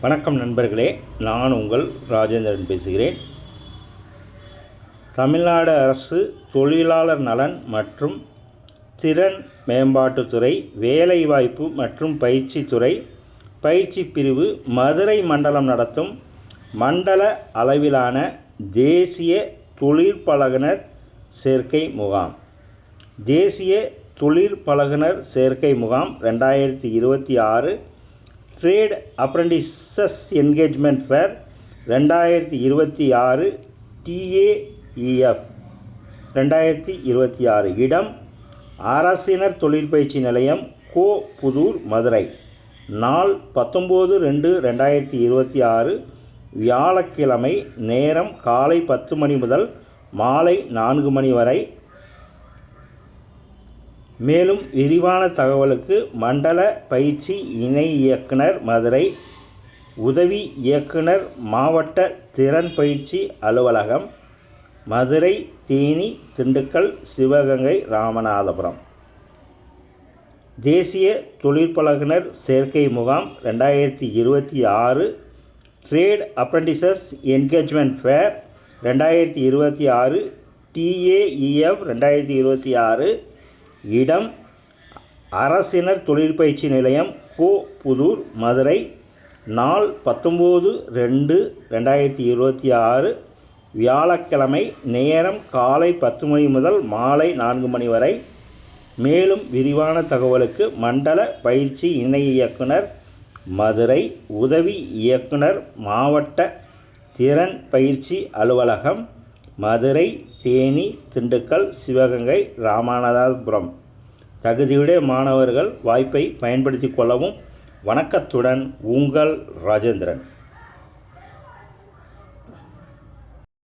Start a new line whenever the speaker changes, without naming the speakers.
வணக்கம் நண்பர்களே, நான் உங்கள் ராஜேந்திரன் பேசுகிறேன். தமிழ்நாடு அரசு தொழிலாளர் நலன் மற்றும் திறன் மேம்பாட்டுத்துறை வேலைவாய்ப்பு மற்றும் பயிற்சித்துறை பயிற்சி பிரிவு மதுரை மண்டலம் நடத்தும் மண்டல அளவிலான தேசிய தொழிற்பழகுனர் சேர்க்கை முகாம். தேசிய தொழிற்பழகுனர் சேர்க்கை முகாம் 2026 trade apprentices engagement fair 2026 TAEF 2026. இடம் அரசினர் தொழிற்பயிற்சி நிலையம், கோ புதூர், மதுரை. நாள் 19/2/2026 வியாழக்கிழமை. நேரம் காலை 10 மணி முதல் மாலை 4 மணி வரை. மேலும் விரிவான தகவலுக்கு மண்டல பயிற்சி இணை இயக்குனர், மதுரை, உதவி இயக்குனர், மாவட்ட திறன் பயிற்சி அலுவலகம், மதுரை, தேனி, திண்டுக்கல், சிவகங்கை, ராமநாதபுரம். தேசிய தொழிற்பழகுனர் சேர்க்கை முகாம் 2026 trade apprentices engagement fair 2026 TAEF 2026. இடம் அரசினர் தொழிற்பயிற்சி நிலையம், கோ புதூர், மதுரை. நாள் 19/2/2026 வியாழக்கிழமை. நேரம் காலை 10 மணி முதல் மாலை 4 மணி வரை. மேலும் விரிவான தகவலுக்கு மண்டல பயிற்சி இணை இயக்குனர், மதுரை, உதவி இயக்குனர், மாவட்ட திறன் பயிற்சி அலுவலகம், மதுரை, தேனி, திண்டுக்கல், சிவகங்கை, ராமநாதபுரம். தகுதியுடைய மாணவர்கள் வாய்ப்பை பயன்படுத்தி கொள்ளவும். வணக்கத்துடன் உங்கள் ராஜேந்திரன்.